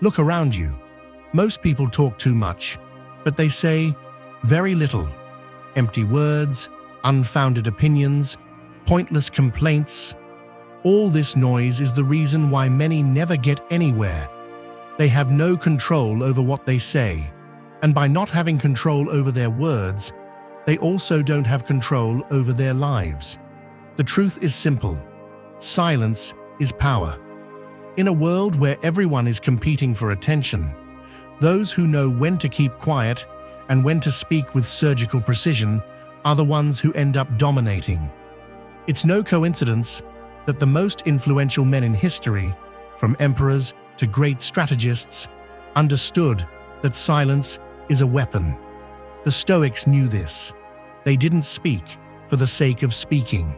Look around you. Most people talk too much, but they say very little. Empty words, unfounded opinions, pointless complaints. All this noise is the reason why many never get anywhere. They have no control over what they say, and by not having control over their words, they also don't have control over their lives. The truth is simple. Silence is power. In a world where everyone is competing for attention, those who know when to keep quiet and when to speak with surgical precision are the ones who end up dominating. It's no coincidence that the most influential men in history, from emperors to great strategists, understood that silence is a weapon. The Stoics knew this. They didn't speak for the sake of speaking.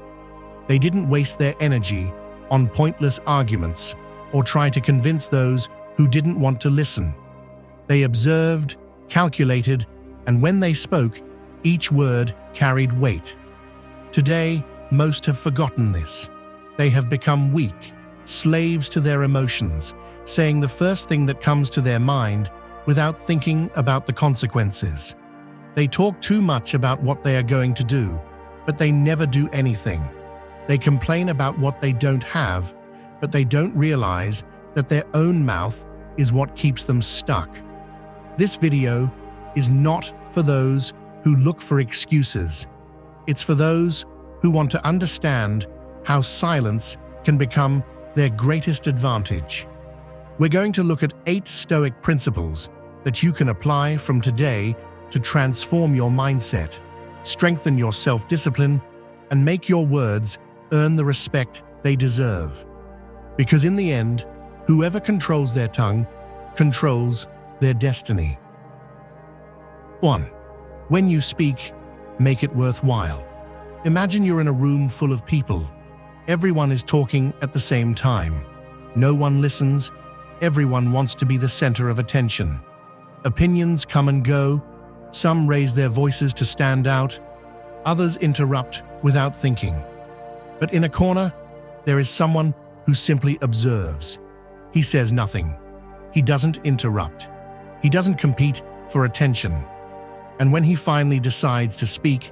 They didn't waste their energy on pointless arguments or try to convince those who didn't want to listen. They observed, calculated, and when they spoke, each word carried weight. Today, most have forgotten this. They have become weak, slaves to their emotions, saying the first thing that comes to their mind without thinking about the consequences. They talk too much about what they are going to do, but they never do anything. They complain about what they don't have, but they don't realize that their own mouth is what keeps them stuck. This video is not for those who look for excuses. It's for those who want to understand how silence can become their greatest advantage. We're going to look at 8 Stoic principles that you can apply from today to transform your mindset, strengthen your self-discipline, and make your words earn the respect they deserve. Because in the end, whoever controls their tongue controls their destiny. 1. When you speak, make it worthwhile. Imagine you're in a room full of people. Everyone is talking at the same time. No one listens. Everyone wants to be the center of attention. Opinions come and go. Some raise their voices to stand out. Others interrupt without thinking. But in a corner, there is someone who simply observes. He says nothing. He doesn't interrupt. He doesn't compete for attention. And when he finally decides to speak,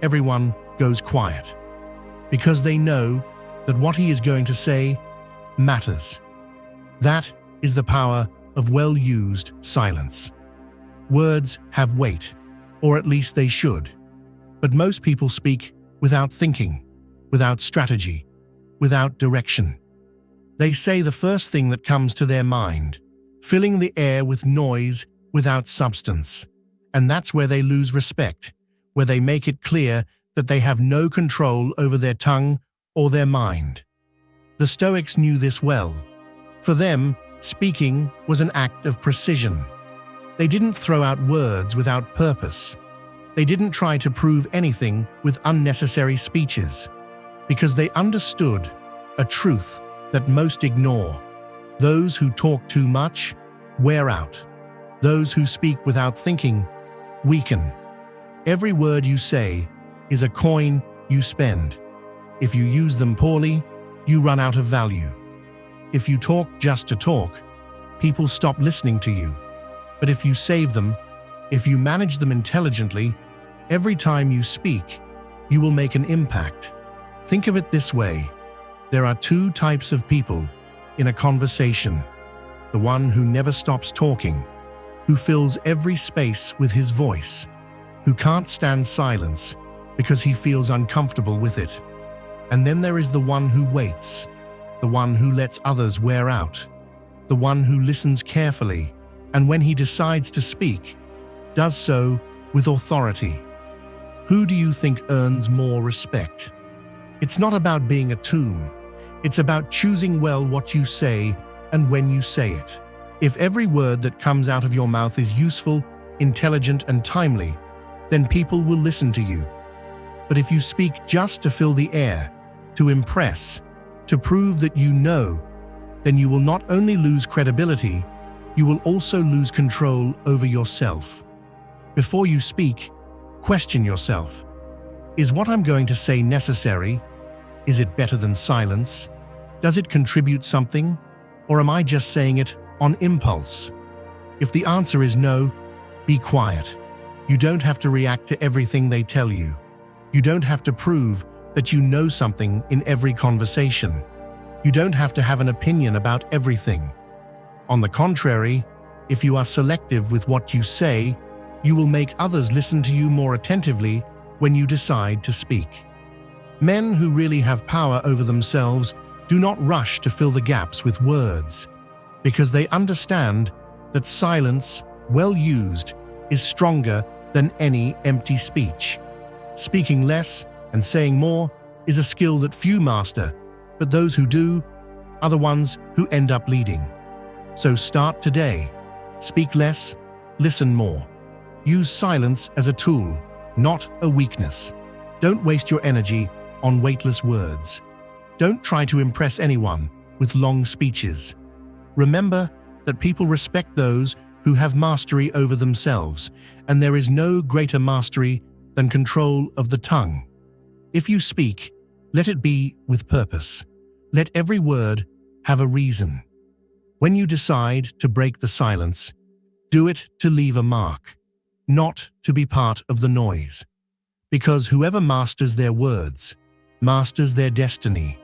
everyone goes quiet. Because they know that what he is going to say matters. That is the power of well-used silence. Words have weight, or at least they should. But most people speak without thinking, without strategy, without direction. They say the first thing that comes to their mind, filling the air with noise without substance. And that's where they lose respect, where they make it clear that they have no control over their tongue or their mind. The Stoics knew this well. For them, speaking was an act of precision. They didn't throw out words without purpose. They didn't try to prove anything with unnecessary speeches, because they understood a truth that most ignore. Those who talk too much wear out. Those who speak without thinking weaken. Every word you say is a coin you spend. If you use them poorly, you run out of value. If you talk just to talk, people stop listening to you. But if you save them, if you manage them intelligently, every time you speak, you will make an impact. Think of it this way. There are 2 types of people in a conversation. The one who never stops talking, who fills every space with his voice, who can't stand silence because he feels uncomfortable with it. And then there is the one who waits, the one who lets others wear out, the one who listens carefully, and when he decides to speak, does so with authority. Who do you think earns more respect? It's not about being a tomb. It's about choosing well what you say and when you say it. If every word that comes out of your mouth is useful, intelligent, and timely, then people will listen to you. But if you speak just to fill the air, to impress, to prove that you know, then you will not only lose credibility, you will also lose control over yourself. Before you speak, question yourself. Is what I'm going to say necessary? Is it better than silence? Does it contribute something? Or am I just saying it on impulse? If the answer is no, be quiet. You don't have to react to everything they tell you. You don't have to prove that you know something in every conversation. You don't have to have an opinion about everything. On the contrary, if you are selective with what you say, you will make others listen to you more attentively when you decide to speak. Men who really have power over themselves do not rush to fill the gaps with words, because they understand that silence, well used, is stronger than any empty speech. Speaking less and saying more is a skill that few master, but those who do are the ones who end up leading. So start today. Speak less, listen more. Use silence as a tool, not a weakness. Don't waste your energy on weightless words. Don't try to impress anyone with long speeches. Remember that people respect those who have mastery over themselves, and there is no greater mastery than control of the tongue. If you speak, let it be with purpose. Let every word have a reason. When you decide to break the silence, do it to leave a mark, not to be part of the noise. Because whoever masters their words, masters their destiny.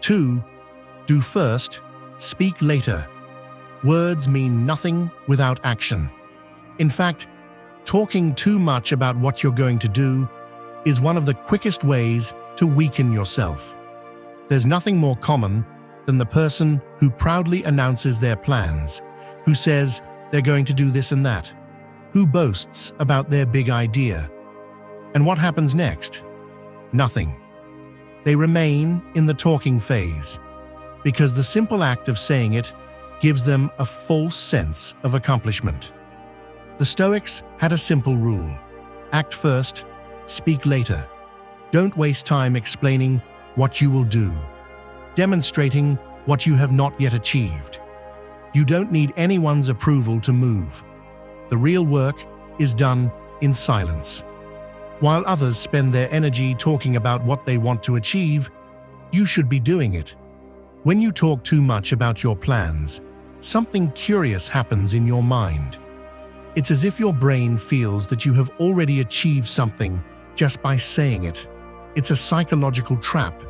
2. Do first, speak later. Words mean nothing without action. In fact, talking too much about what you're going to do is one of the quickest ways to weaken yourself. There's nothing more common than the person who proudly announces their plans, who says they're going to do this and that, who boasts about their big idea. And what happens next? Nothing. They remain in the talking phase, because the simple act of saying it gives them a false sense of accomplishment. The Stoics had a simple rule: act first, speak later. Don't waste time explaining what you will do, demonstrating what you have not yet achieved. You don't need anyone's approval to move. The real work is done in silence. While others spend their energy talking about what they want to achieve, you should be doing it. When you talk too much about your plans, something curious happens in your mind. It's as if your brain feels that you have already achieved something just by saying it. It's a psychological trap.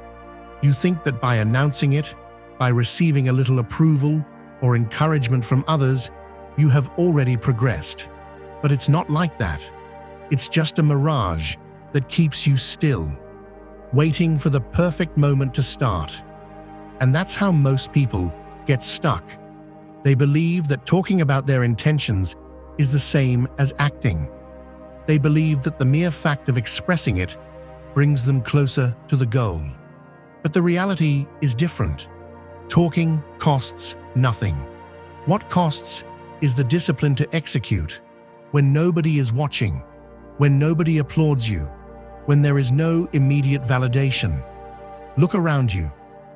You think that by announcing it, by receiving a little approval or encouragement from others, you have already progressed. But it's not like that. It's just a mirage that keeps you still, waiting for the perfect moment to start. And that's how most people get stuck. They believe that talking about their intentions is the same as acting. They believe that the mere fact of expressing it brings them closer to the goal. But the reality is different. Talking costs nothing. What costs is the discipline to execute when nobody is watching, when nobody applauds you, when there is no immediate validation. Look around you.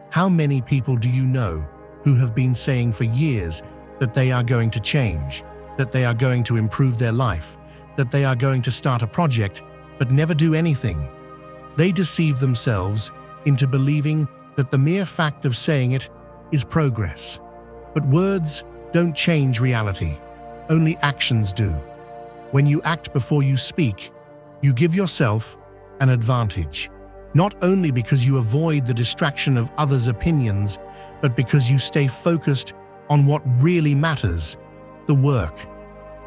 How many people do you know who have been saying for years that they are going to change, that they are going to improve their life, that they are going to start a project, but never do anything? They deceive themselves into believing that the mere fact of saying it is progress. But words don't change reality. Only actions do. When you act before you speak, you give yourself an advantage. Not only because you avoid the distraction of others' opinions, but because you stay focused on what really matters, the work.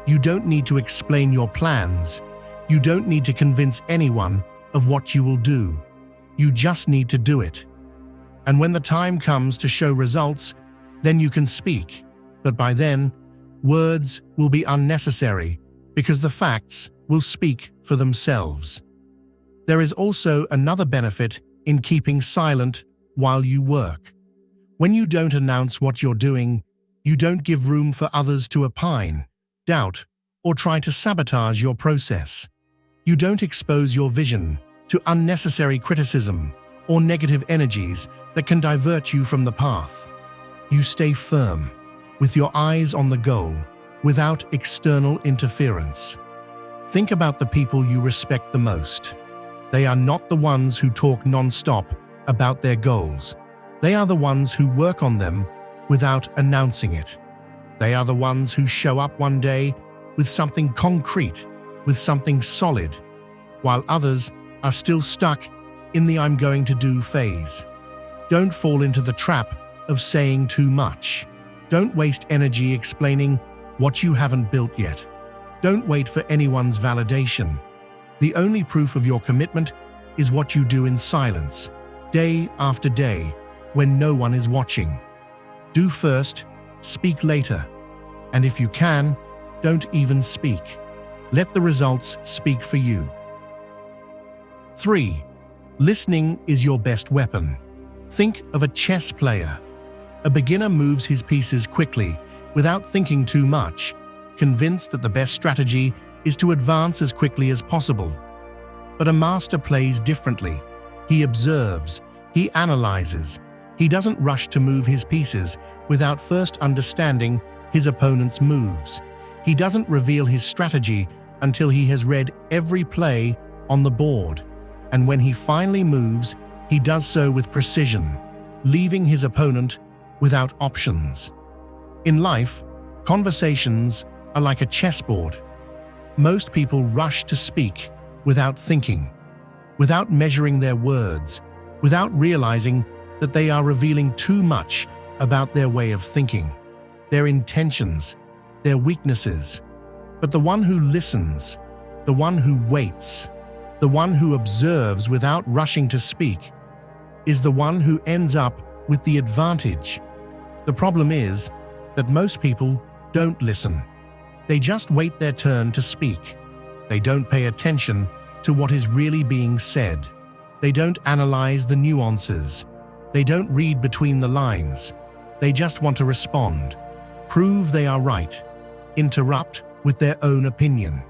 You don't need to explain your plans. You don't need to convince anyone of what you will do. You just need to do it. And when the time comes to show results, then you can speak. But by then, words will be unnecessary because the facts will speak for themselves. There is also another benefit in keeping silent while you work. When you don't announce what you're doing, you don't give room for others to opine, doubt, or try to sabotage your process. You don't expose your vision to unnecessary criticism or negative energies that can divert you from the path. You stay firm, with your eyes on the goal, without external interference. Think about the people you respect the most. They are not the ones who talk non-stop about their goals. They are the ones who work on them without announcing it. They are the ones who show up one day with something concrete, with something solid, while others are still stuck in the "I'm going to do" phase. Don't fall into the trap of saying too much. Don't waste energy explaining what you haven't built yet. Don't wait for anyone's validation. The only proof of your commitment is what you do in silence, day after day, when no one is watching. Do first, speak later. And if you can, don't even speak. Let the results speak for you. 3. Listening is your best weapon. Think of a chess player. A beginner moves his pieces quickly, without thinking too much, convinced that the best strategy is to advance as quickly as possible. But a master plays differently. He observes, he analyzes. He doesn't rush to move his pieces without first understanding his opponent's moves. He doesn't reveal his strategy until he has read every play on the board. And when he finally moves, he does so with precision, leaving his opponent without options. In life, conversations are like a chessboard. Most people rush to speak without thinking, without measuring their words, without realizing that they are revealing too much about their way of thinking, their intentions, their weaknesses. But the one who listens, the one who waits, the one who observes without rushing to speak, is the one who ends up with the advantage. The problem is that most people don't listen. They just wait their turn to speak. They don't pay attention to what is really being said. They don't analyze the nuances. They don't read between the lines. They just want to respond, prove they are right, interrupt with their own opinion.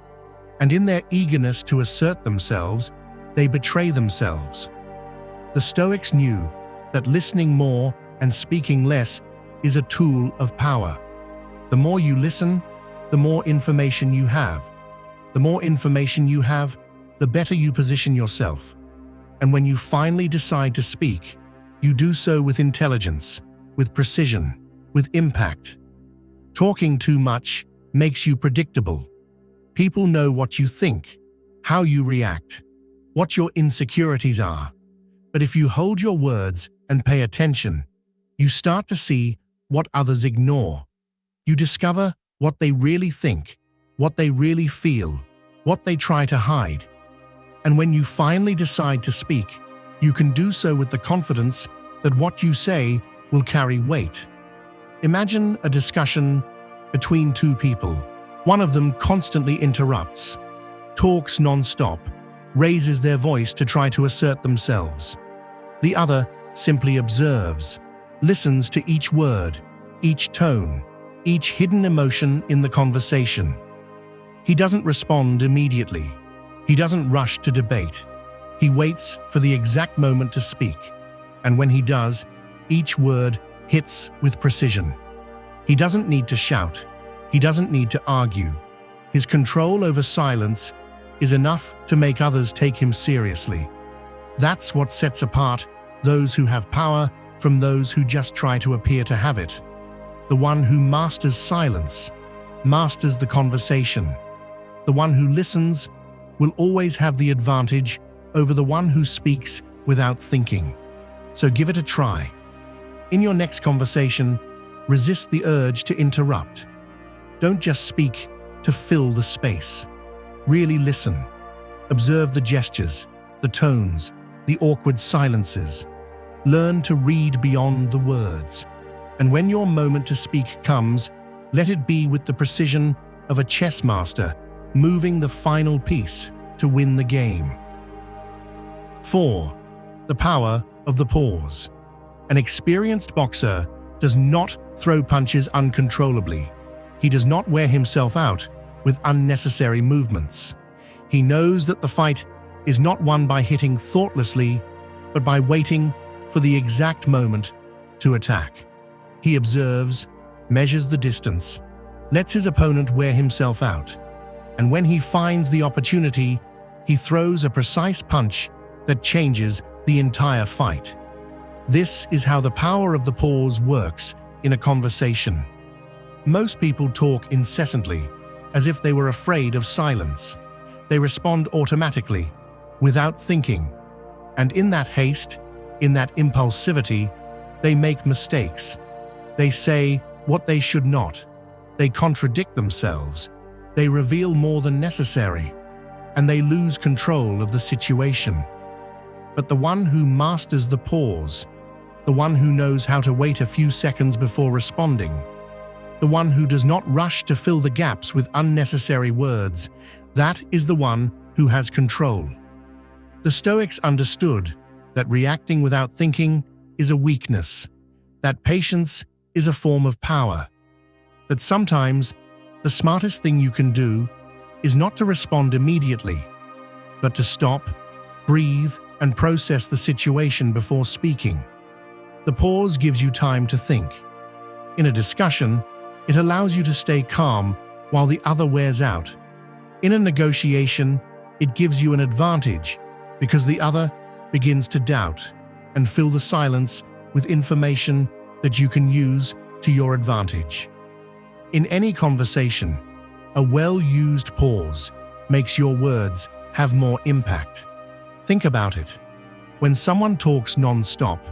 And in their eagerness to assert themselves, they betray themselves. The Stoics knew that listening more and speaking less is a tool of power. The more you listen, the more information you have. The more information you have, the better you position yourself. And when you finally decide to speak, you do so with intelligence, with precision, with impact. Talking too much makes you predictable. People know what you think, how you react, what your insecurities are. But if you hold your words and pay attention, you start to see what others ignore. You discover what they really think, what they really feel, what they try to hide. And when you finally decide to speak, you can do so with the confidence that what you say will carry weight. Imagine a discussion between two people. One of them constantly interrupts, talks non-stop, raises their voice to try to assert themselves. The other simply observes, listens to each word, each tone, each hidden emotion in the conversation. He doesn't respond immediately. He doesn't rush to debate. He waits for the exact moment to speak. And when he does, each word hits with precision. He doesn't need to shout. He doesn't need to argue. His control over silence is enough to make others take him seriously. That's what sets apart those who have power from those who just try to appear to have it. The one who masters silence masters the conversation. The one who listens will always have the advantage over the one who speaks without thinking. So give it a try. In your next conversation, resist the urge to interrupt. Don't just speak to fill the space. Really listen. Observe the gestures, the tones, the awkward silences. Learn to read beyond the words. And when your moment to speak comes, let it be with the precision of a chess master moving the final piece to win the game. 4. The power of the pause. An experienced boxer does not throw punches uncontrollably. He does not wear himself out with unnecessary movements. He knows that the fight is not won by hitting thoughtlessly, but by waiting for the exact moment to attack. He observes, measures the distance, lets his opponent wear himself out, and when he finds the opportunity, he throws a precise punch that changes the entire fight. This is how the power of the pause works in a conversation. Most people talk incessantly, as if they were afraid of silence. They respond automatically, without thinking. And in that haste, in that impulsivity, they make mistakes. They say what they should not. They contradict themselves. They reveal more than necessary. And they lose control of the situation. But the one who masters the pause, the one who knows how to wait a few seconds before responding, the one who does not rush to fill the gaps with unnecessary words, that is the one who has control. The Stoics understood that reacting without thinking is a weakness, that patience is a form of power, that sometimes the smartest thing you can do is not to respond immediately, but to stop, breathe, and process the situation before speaking. The pause gives you time to think. In a discussion, it allows you to stay calm while the other wears out. In a negotiation, it gives you an advantage because the other begins to doubt and fill the silence with information that you can use to your advantage. In any conversation, a well-used pause makes your words have more impact. Think about it. When someone talks non-stop,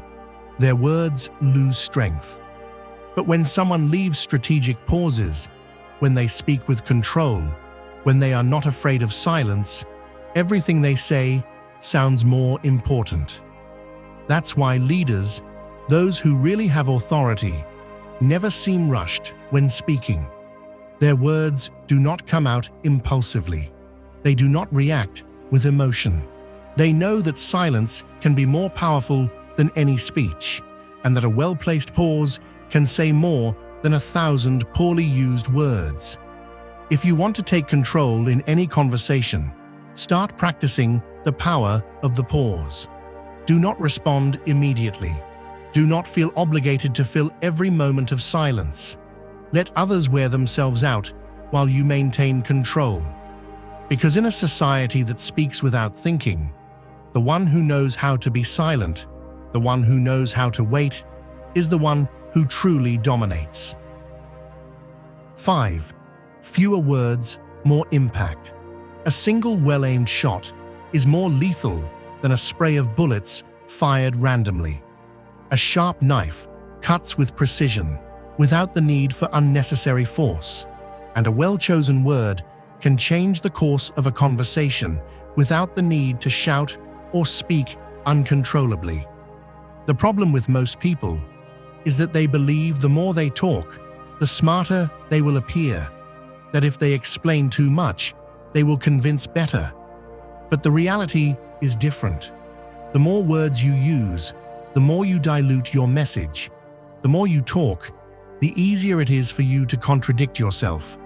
their words lose strength. But when someone leaves strategic pauses, when they speak with control, when they are not afraid of silence, everything they say sounds more important. That's why leaders, those who really have authority, never seem rushed when speaking. Their words do not come out impulsively. They do not react with emotion. They know that silence can be more powerful than any speech, and that a well-placed pause can say more than 1,000 poorly used words. If you want to take control in any conversation, start practicing the power of the pause. Do not respond immediately. Do not feel obligated to fill every moment of silence. Let others wear themselves out while you maintain control. Because in a society that speaks without thinking, the one who knows how to be silent, the one who knows how to wait, is the one who truly dominates. 5. Fewer words, more impact. A single well-aimed shot is more lethal than a spray of bullets fired randomly. A sharp knife cuts with precision, without the need for unnecessary force, and a well-chosen word can change the course of a conversation without the need to shout or speak uncontrollably. The problem with most people is that they believe the more they talk, the smarter they will appear, that if they explain too much, they will convince better. But the reality is different. The more words you use, the more you dilute your message. The more you talk, the easier it is for you to contradict yourself,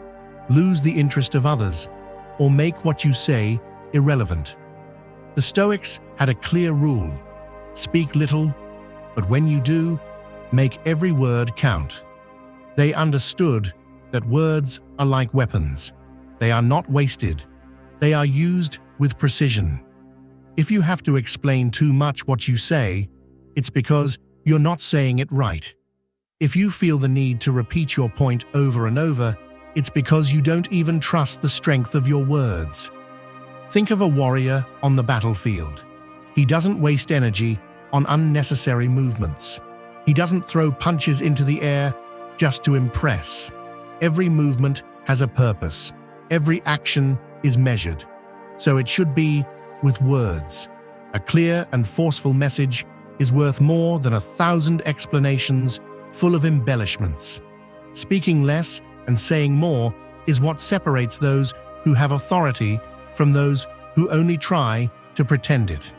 lose the interest of others, or make what you say irrelevant. The Stoics had a clear rule: speak little, but when you do, make every word count. They understood that words are like weapons. They are not wasted. They are used with precision. If you have to explain too much what you say, it's because you're not saying it right. If you feel the need to repeat your point over and over, it's because you don't even trust the strength of your words. Think of a warrior on the battlefield. He doesn't waste energy on unnecessary movements. He doesn't throw punches into the air just to impress. Every movement has a purpose. Every action is measured. So it should be with words. A clear and forceful message is worth more than 1,000 explanations full of embellishments. Speaking less and saying more is what separates those who have authority from those who only try to pretend it.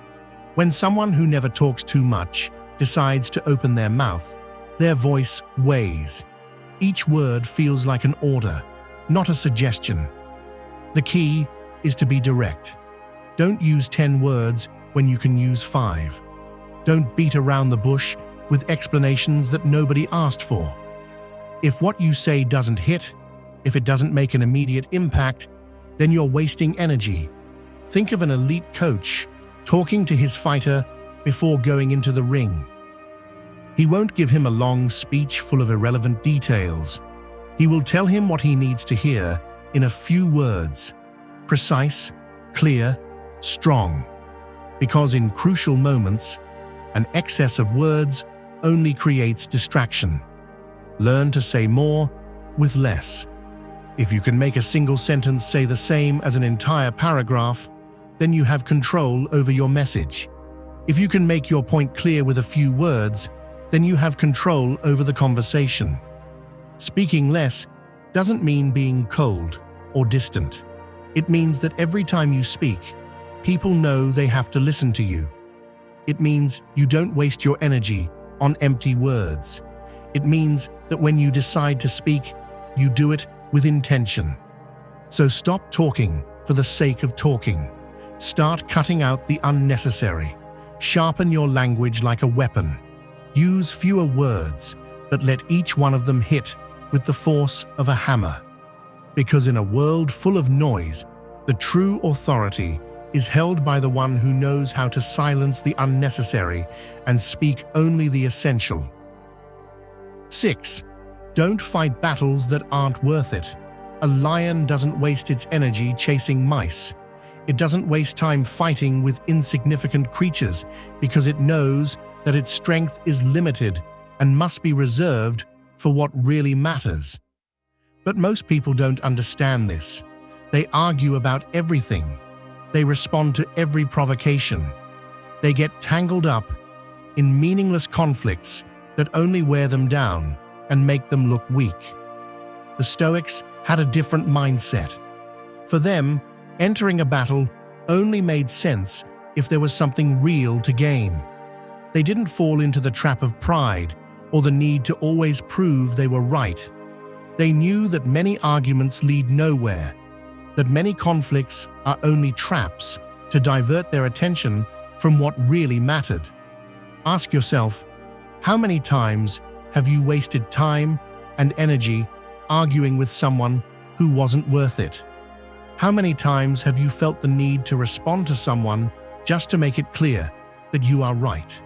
When someone who never talks too much decides to open their mouth, their voice weighs. Each word feels like an order, not a suggestion. The key is to be direct. Don't use 10 words when you can use 5. Don't beat around the bush with explanations that nobody asked for. If what you say doesn't hit, if it doesn't make an immediate impact, then you're wasting energy. Think of an elite coach talking to his fighter before going into the ring. He won't give him a long speech full of irrelevant details. He will tell him what he needs to hear in a few words, precise, clear, strong. Because in crucial moments, an excess of words only creates distraction. Learn to say more with less. If you can make a single sentence say the same as an entire paragraph, then you have control over your message. If you can make your point clear with a few words, then you have control over the conversation. Speaking less doesn't mean being cold or distant. It means that every time you speak, people know they have to listen to you. It means you don't waste your energy on empty words. It means that when you decide to speak, you do it with intention. So stop talking for the sake of talking. Start cutting out the unnecessary. Sharpen your language like a weapon. Use fewer words, but let each one of them hit with the force of a hammer. Because in a world full of noise, the true authority is held by the one who knows how to silence the unnecessary and speak only the essential. 6. Don't fight battles that aren't worth it. A lion doesn't waste its energy chasing mice. It doesn't waste time fighting with insignificant creatures because it knows that its strength is limited and must be reserved for what really matters. But most people don't understand this. They argue about everything. They respond to every provocation. They get tangled up in meaningless conflicts that only wear them down and make them look weak. The Stoics had a different mindset. For them, entering a battle only made sense if there was something real to gain. They didn't fall into the trap of pride or the need to always prove they were right. They knew that many arguments lead nowhere, that many conflicts are only traps to divert their attention from what really mattered. Ask yourself, how many times have you wasted time and energy arguing with someone who wasn't worth it? How many times have you felt the need to respond to someone just to make it clear that you are right?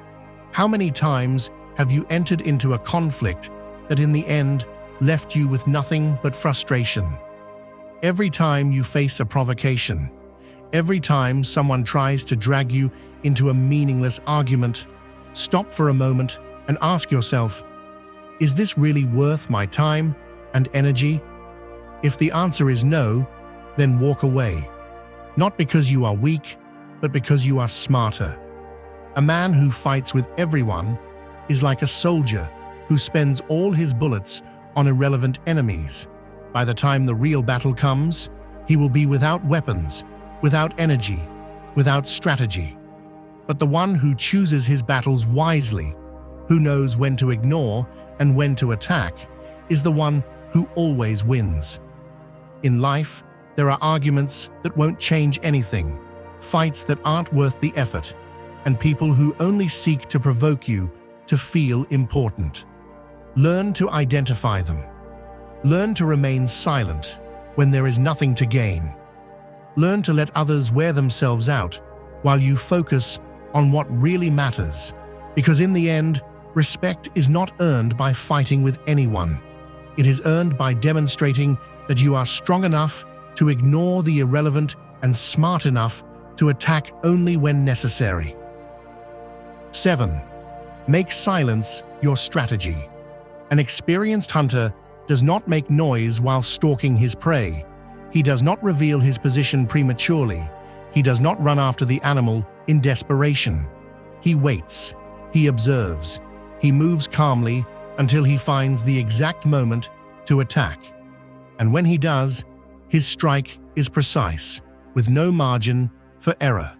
How many times have you entered into a conflict that in the end left you with nothing but frustration? Every time you face a provocation, every time someone tries to drag you into a meaningless argument, stop for a moment and ask yourself, is this really worth my time and energy? If the answer is no, then walk away. Not because you are weak, but because you are smarter. A man who fights with everyone is like a soldier who spends all his bullets on irrelevant enemies. By the time the real battle comes, he will be without weapons, without energy, without strategy. But the one who chooses his battles wisely, who knows when to ignore and when to attack, is the one who always wins. In life, there are arguments that won't change anything, fights that aren't worth the effort, and people who only seek to provoke you to feel important. Learn to identify them. Learn to remain silent when there is nothing to gain. Learn to let others wear themselves out while you focus on what really matters. Because in the end, respect is not earned by fighting with anyone. It is earned by demonstrating that you are strong enough to ignore the irrelevant and smart enough to attack only when necessary. 7. Make silence your strategy. An experienced hunter does not make noise while stalking his prey. He does not reveal his position prematurely. He does not run after the animal in desperation. He waits. He observes. He moves calmly until he finds the exact moment to attack. And when he does, his strike is precise, with no margin for error.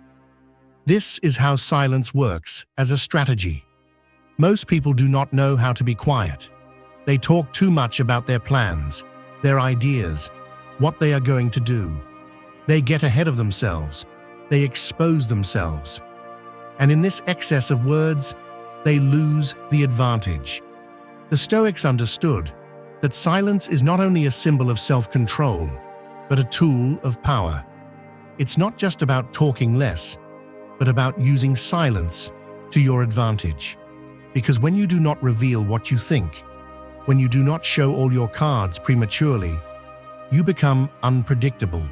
This is how silence works as a strategy. Most people do not know how to be quiet. They talk too much about their plans, their ideas, what they are going to do. They get ahead of themselves. They expose themselves. And in this excess of words, they lose the advantage. The Stoics understood that silence is not only a symbol of self-control, but a tool of power. It's not just about talking less, but about using silence to your advantage. Because when you do not reveal what you think, when you do not show all your cards prematurely, you become unpredictable.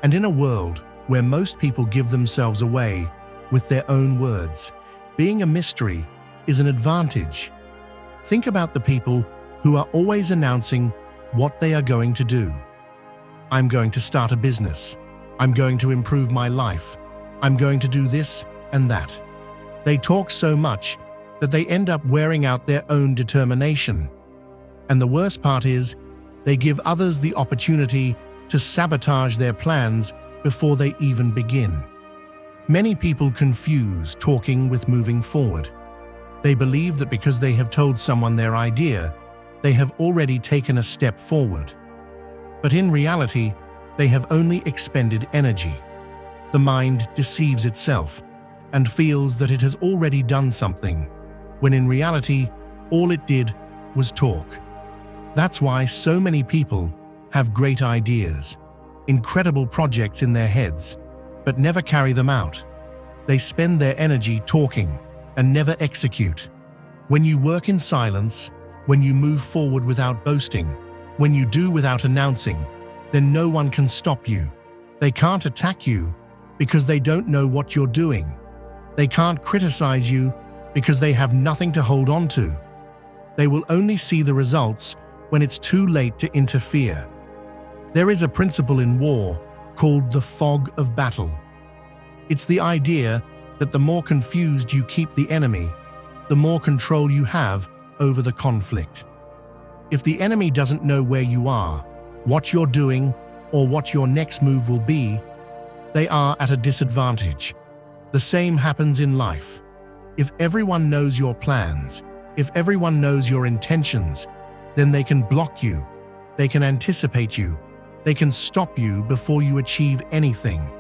And in a world where most people give themselves away with their own words, being a mystery is an advantage. Think about the people who are always announcing what they are going to do. I'm going to start a business. I'm going to improve my life. I'm going to do this and that. They talk so much that they end up wearing out their own determination. And the worst part is, they give others the opportunity to sabotage their plans before they even begin. Many people confuse talking with moving forward. They believe that because they have told someone their idea, they have already taken a step forward. But in reality, they have only expended energy. The mind deceives itself and feels that it has already done something, when in reality, all it did was talk. That's why so many people have great ideas, incredible projects in their heads, but never carry them out. They spend their energy talking and never execute. When you work in silence, when you move forward without boasting, when you do without announcing, then no one can stop you. They can't attack you because they don't know what you're doing. They can't criticize you because they have nothing to hold on to. They will only see the results when it's too late to interfere. There is a principle in war called the fog of battle. It's the idea that the more confused you keep the enemy, the more control you have over the conflict. If the enemy doesn't know where you are, what you're doing, or what your next move will be, they are at a disadvantage. The same happens in life. If everyone knows your plans, if everyone knows your intentions, then they can block you, they can anticipate you, they can stop you before you achieve anything.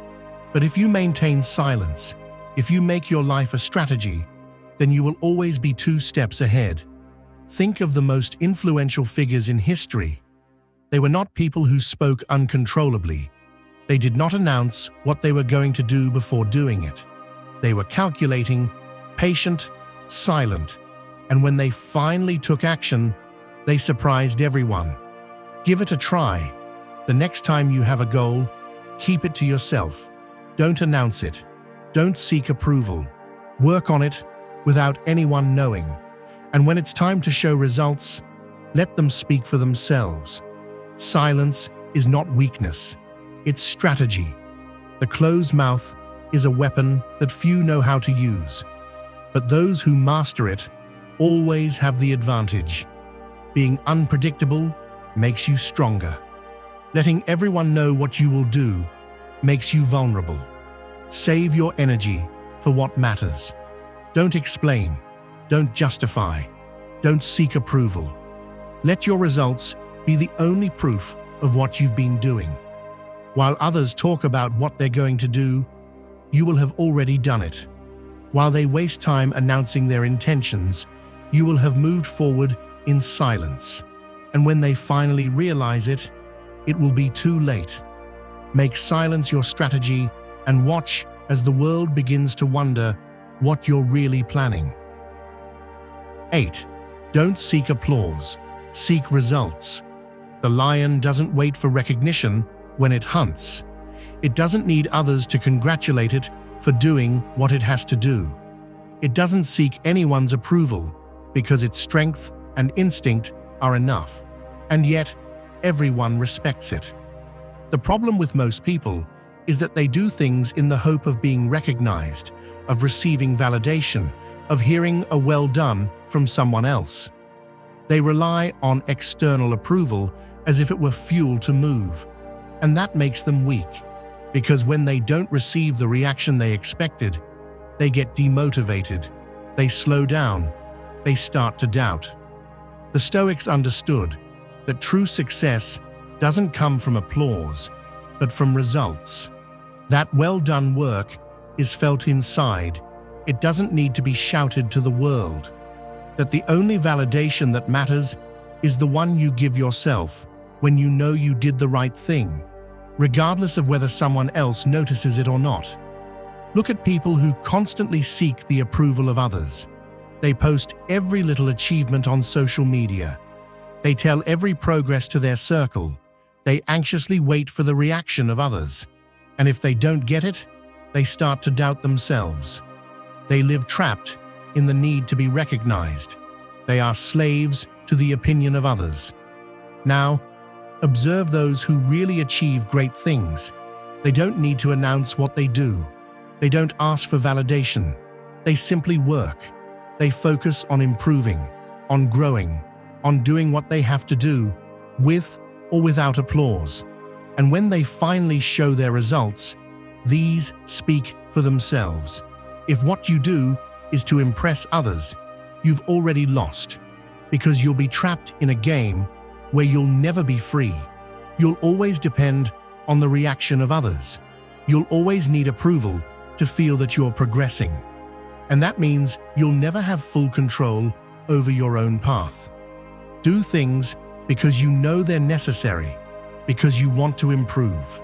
But if you maintain silence, if you make your life a strategy, then you will always be 2 steps ahead. Think of the most influential figures in history. They were not people who spoke uncontrollably. They did not announce what they were going to do before doing it. They were calculating, patient, silent, and when they finally took action, they surprised everyone. Give it a try. The next time you have a goal, keep it to yourself. Don't announce it. Don't seek approval. Work on it without anyone knowing. And when it's time to show results, let them speak for themselves. Silence is not weakness. It's strategy. The closed mouth is a weapon that few know how to use. But those who master it always have the advantage. Being unpredictable makes you stronger. Letting everyone know what you will do makes you vulnerable. Save your energy for what matters. Don't explain. Don't justify. Don't seek approval. Let your results be the only proof of what you've been doing. While others talk about what they're going to do, you will have already done it. While they waste time announcing their intentions, you will have moved forward in silence. And when they finally realize it, it will be too late. Make silence your strategy and watch as the world begins to wonder what you're really planning. 8. Don't seek applause. Seek results. The lion doesn't wait for recognition when it hunts. It doesn't need others to congratulate it for doing what it has to do. It doesn't seek anyone's approval because its strength and instinct are enough. And yet, everyone respects it. The problem with most people is that they do things in the hope of being recognized, of receiving validation, of hearing a well done from someone else. They rely on external approval as if it were fuel to move. And that makes them weak, because when they don't receive the reaction they expected, they get demotivated, they slow down, they start to doubt. The Stoics understood that true success doesn't come from applause, but from results. That well-done work is felt inside. It doesn't need to be shouted to the world. That the only validation that matters is the one you give yourself when you know you did the right thing, regardless of whether someone else notices it or not. Look at people who constantly seek the approval of others. They post every little achievement on social media. They tell every progress to their circle. They anxiously wait for the reaction of others. And if they don't get it, they start to doubt themselves. They live trapped in the need to be recognized. They are slaves to the opinion of others. Now, observe those who really achieve great things. They don't need to announce what they do. They don't ask for validation. They simply work. They focus on improving, on growing, on doing what they have to do, with or without applause. And when they finally show their results, these speak for themselves. If what you do is to impress others, you've already lost, because you'll be trapped in a game where you'll never be free. You'll always depend on the reaction of others. You'll always need approval to feel that you're progressing. And that means you'll never have full control over your own path. Do things because you know they're necessary, because you want to improve,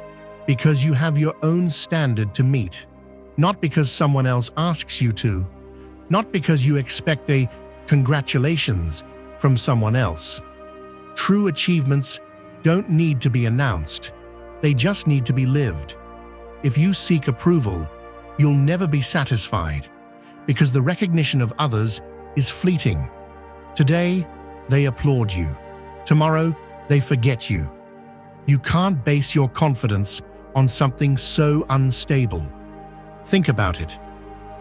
because you have your own standard to meet, not because someone else asks you to, not because you expect a congratulations from someone else. True achievements don't need to be announced. They just need to be lived. If you seek approval, you'll never be satisfied, because the recognition of others is fleeting. Today, they applaud you. Tomorrow, they forget you. You can't base your confidence on something so unstable. Think about it.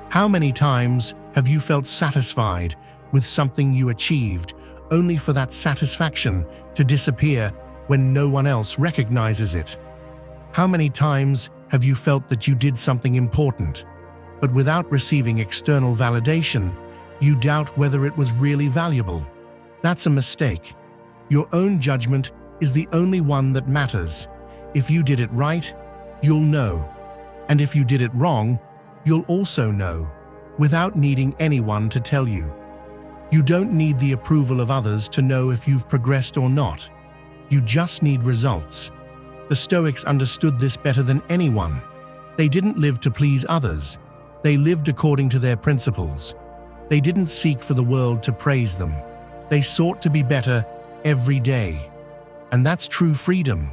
How many times have you felt satisfied with something you achieved, only for that satisfaction to disappear when no one else recognizes it? How many times have you felt that you did something important, but without receiving external validation, you doubt whether it was really valuable? That's a mistake. Your own judgment is the only one that matters. If you did it right, you'll know. And if you did it wrong, you'll also know, without needing anyone to tell you. You don't need the approval of others to know if you've progressed or not. You just need results. The Stoics understood this better than anyone. They didn't live to please others. They lived according to their principles. They didn't seek for the world to praise them. They sought to be better every day. And that's true freedom.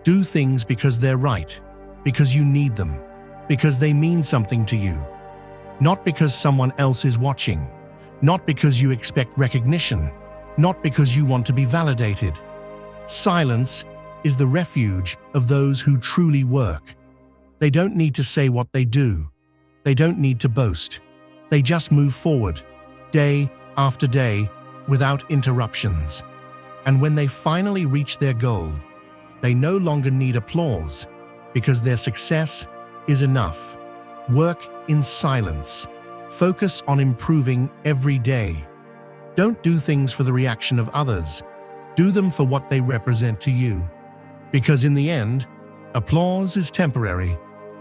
Do things because they're right, because you need them, because they mean something to you. Not because someone else is watching. Not because you expect recognition. Not because you want to be validated. Silence is the refuge of those who truly work. They don't need to say what they do. They don't need to boast. They just move forward, day after day, without interruptions. And when they finally reach their goal, they no longer need applause, because their success is enough. Work in silence. Focus on improving every day. Don't do things for the reaction of others. Do them for what they represent to you. Because in the end, applause is temporary,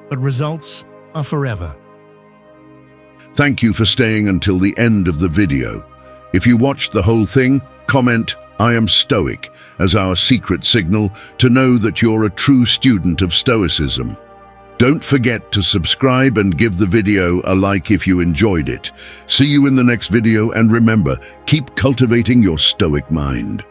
but results are forever. Thank you for staying until the end of the video. If you watched the whole thing, comment "I am Stoic" as our secret signal to know that you're a true student of Stoicism. Don't forget to subscribe and give the video a like if you enjoyed it. See you in the next video, and remember, keep cultivating your Stoic mind.